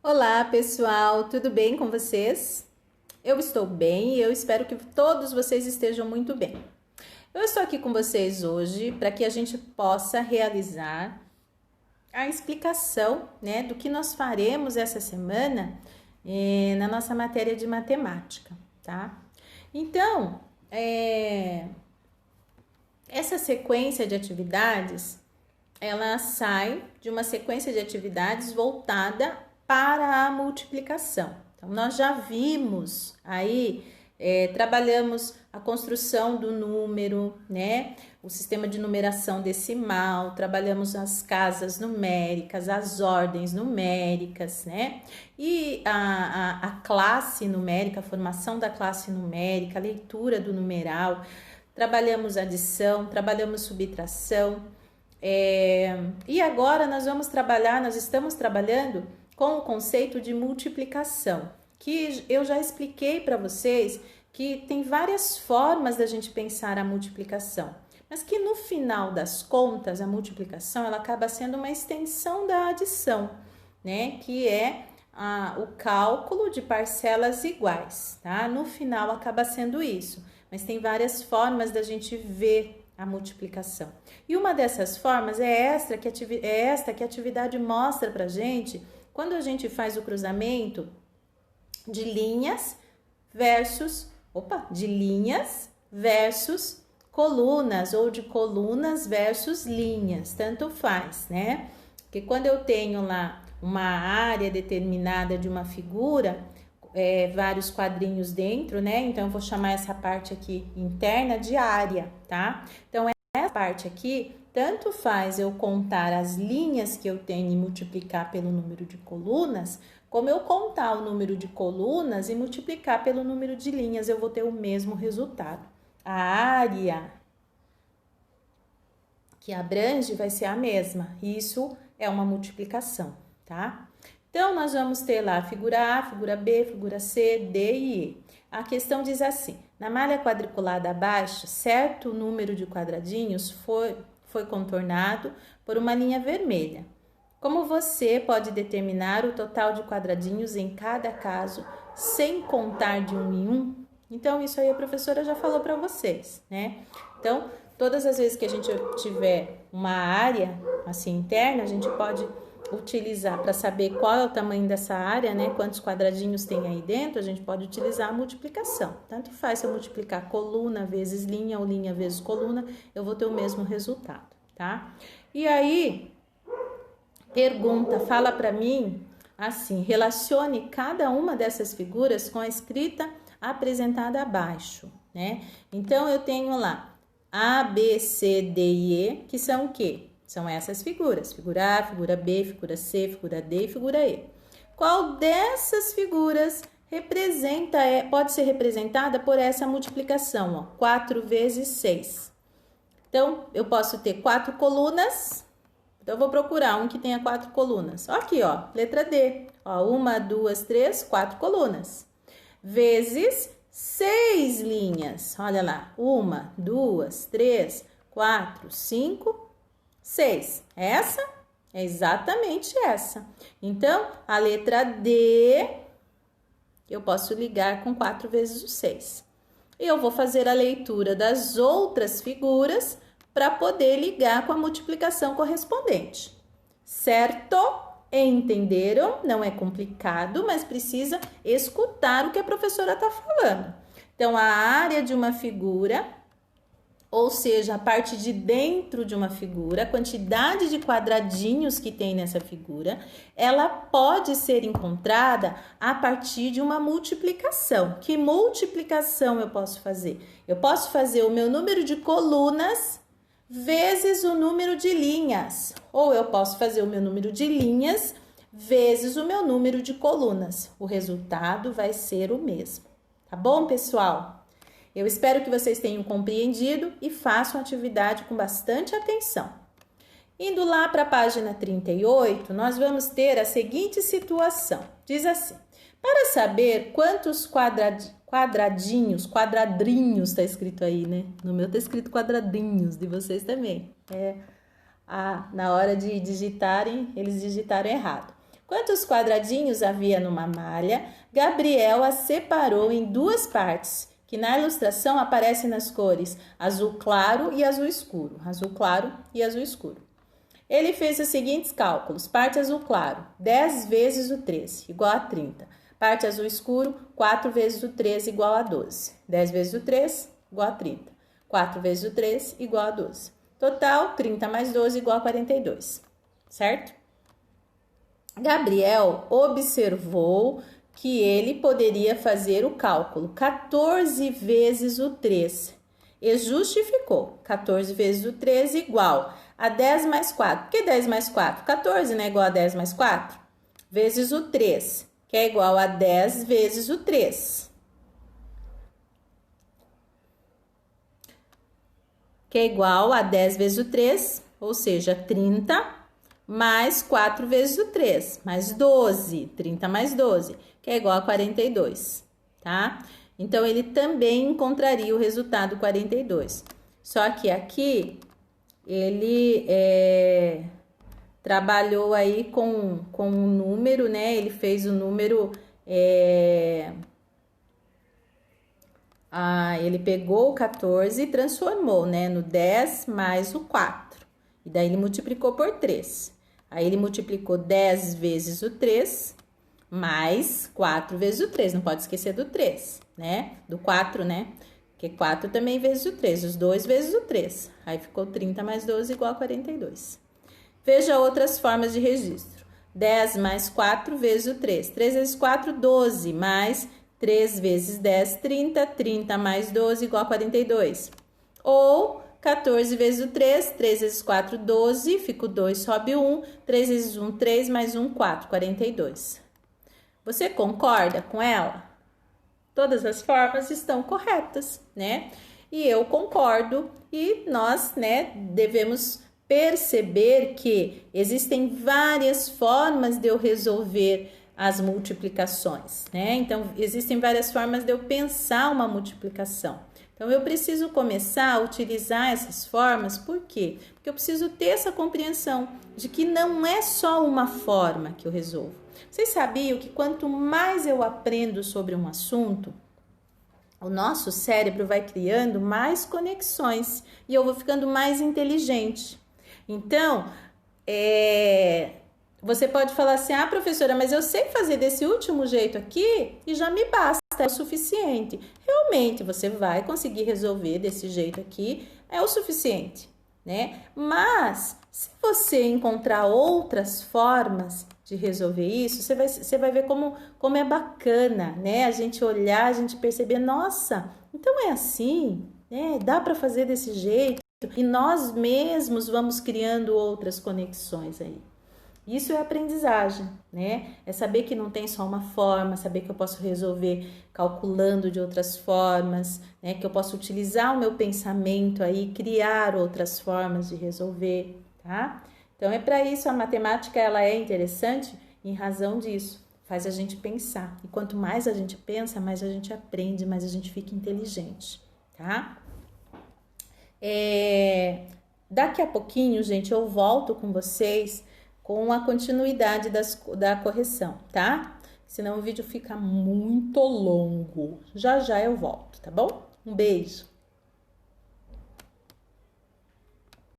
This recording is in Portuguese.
Olá, pessoal, tudo bem com vocês? Eu estou bem e eu espero que todos vocês estejam muito bem. Eu estou aqui com vocês hoje para que a gente possa realizar a explicação, do que nós faremos essa semana na nossa matéria de matemática, tá? Então, essa sequência de atividades, ela sai de uma sequência de atividades voltada para a multiplicação. Então, nós já vimos aí, trabalhamos a construção do número, né? O sistema de numeração decimal, trabalhamos as casas numéricas, as ordens numéricas, né? E a classe numérica, a formação da classe numérica, a leitura do numeral, trabalhamos adição, trabalhamos subtração, e agora nós estamos trabalhando com o conceito de multiplicação, que eu já expliquei para vocês que tem várias formas da gente pensar a multiplicação, mas que no final das contas a multiplicação ela acaba sendo uma extensão da adição, né? Que é o cálculo de parcelas iguais, tá? No final acaba sendo isso, mas tem várias formas da gente ver a multiplicação. E uma dessas formas é esta que a atividade mostra pra gente quando a gente faz o cruzamento de linhas versus colunas, ou de colunas versus linhas, tanto faz, né? Porque quando eu tenho lá uma área determinada de uma figura, vários quadrinhos dentro, né? Então, eu vou chamar essa parte aqui interna de área, tá? Então, essa parte aqui, tanto faz eu contar as linhas que eu tenho e multiplicar pelo número de colunas, como eu contar o número de colunas e multiplicar pelo número de linhas, eu vou ter o mesmo resultado. A área que abrange vai ser a mesma. Isso é uma multiplicação, tá? Então, nós vamos ter lá a figura A, figura B, figura C, D e E. A questão diz assim: na malha quadriculada abaixo, certo número de quadradinhos foi contornado por uma linha vermelha. Como você pode determinar o total de quadradinhos em cada caso, sem contar de um em um? Então, isso aí a professora já falou para vocês, né? Então, todas as vezes que a gente tiver uma área assim interna, a gente pode utilizar para saber qual é o tamanho dessa área, né? Quantos quadradinhos tem aí dentro, a gente pode utilizar a multiplicação. Tanto faz se eu multiplicar coluna vezes linha ou linha vezes coluna, eu vou ter o mesmo resultado, tá? E aí, fala para mim assim: relacione cada uma dessas figuras com a escrita apresentada abaixo, né? Então, eu tenho lá A, B, C, D e E, que são o quê? São essas figuras: figura A, figura B, figura C, figura D e figura E. Qual dessas figuras pode ser representada por essa multiplicação? Ó, 4 vezes 6. Então, eu posso ter 4 colunas. Então, eu vou procurar um que tenha 4 colunas. Aqui, ó, letra D. Ó, 1, 2, 3, 4 colunas. Vezes 6 linhas. Olha lá. 1, 2, 3, 4, 5, 6. Essa é exatamente essa. Então, a letra D eu posso ligar com 4 vezes o 6. E eu vou fazer a leitura das outras figuras para poder ligar com a multiplicação correspondente. Certo? Entenderam? Não é complicado, mas precisa escutar o que a professora está falando. Então, a área de uma figura, ou seja, a parte de dentro de uma figura, a quantidade de quadradinhos que tem nessa figura, ela pode ser encontrada a partir de uma multiplicação. Que multiplicação eu posso fazer? Eu posso fazer o meu número de colunas vezes o número de linhas, ou eu posso fazer o meu número de linhas vezes o meu número de colunas. O resultado vai ser o mesmo. Tá bom, pessoal? Eu espero que vocês tenham compreendido e façam a atividade com bastante atenção. Indo lá para a página 38, nós vamos ter a seguinte situação. Diz assim: para saber quantos quadradinhos está escrito aí, né? No meu está escrito quadradinhos, de vocês também. Na hora de digitarem, eles digitaram errado. Quantos quadradinhos havia numa malha? Gabriel a separou em duas partes, que na ilustração aparecem nas cores azul claro e azul escuro. Azul claro e azul escuro. Ele fez os seguintes cálculos. Parte azul claro, 10 vezes o 13, igual a 30. Parte azul escuro, 4 vezes o 13, igual a 12. 10 vezes o 3, igual a 30. 4 vezes o 3, igual a 12. Total, 30 mais 12, igual a 42. Certo? Gabriel observou que ele poderia fazer o cálculo 14 vezes o 3 e justificou 14 vezes o 3 igual a 10 mais 4. Por que 10 mais 4? 14, né? Igual a 10 mais 4. Vezes o 3, que é igual a 10 vezes o 3. Que é igual a 10 vezes o 3, ou seja, 30 mais 4 vezes o 3, mais 12, 30 mais 12, que é igual a 42, tá? Então, ele também encontraria o resultado 42. Só que aqui, ele trabalhou aí com um número, né? Ele fez o número... ele pegou o 14 e transformou, né? No 10 mais o 4. E daí, ele multiplicou por 3. Aí, ele multiplicou 10 vezes o 3, mais 4 vezes o 3. Não pode esquecer do 3, né? Do 4, né? Porque 4 também vezes o 3. Os 2 vezes o 3. Aí, ficou 30 mais 12 igual a 42. Veja outras formas de registro. 10 mais 4 vezes o 3. 3 vezes 4, 12. Mais 3 vezes 10, 30. 30 mais 12 igual a 42. Ou... 14 vezes o 3, 3 vezes 4, 12, fica o 2, sobe 1, 3 vezes 1, 3, mais 1, 4, 42. Você concorda com ela? Todas as formas estão corretas, né? E eu concordo e nós, né, devemos perceber que existem várias formas de eu resolver as multiplicações, né? Então, existem várias formas de eu pensar uma multiplicação. Então, eu preciso começar a utilizar essas formas, por quê? Porque eu preciso ter essa compreensão de que não é só uma forma que eu resolvo. Vocês sabiam que quanto mais eu aprendo sobre um assunto, o nosso cérebro vai criando mais conexões e eu vou ficando mais inteligente. Então, você pode falar assim, professora, mas eu sei fazer desse último jeito aqui e já me basta, é o suficiente. Realmente, você vai conseguir resolver desse jeito aqui, é o suficiente, né? Mas, se você encontrar outras formas de resolver isso, você vai ver como é bacana, né? A gente olhar, a gente perceber, nossa, então é assim, né? Dá para fazer desse jeito. E nós mesmos vamos criando outras conexões aí. Isso é aprendizagem, né? É saber que não tem só uma forma, saber que eu posso resolver calculando de outras formas, né? Que eu posso utilizar o meu pensamento aí, criar outras formas de resolver, tá? Então, é para isso a matemática, ela é interessante em razão disso. Faz a gente pensar. E quanto mais a gente pensa, mais a gente aprende, mais a gente fica inteligente, tá? Daqui a pouquinho, gente, eu volto com vocês com a continuidade da correção, tá? Senão o vídeo fica muito longo. Já já eu volto, tá bom? Um beijo!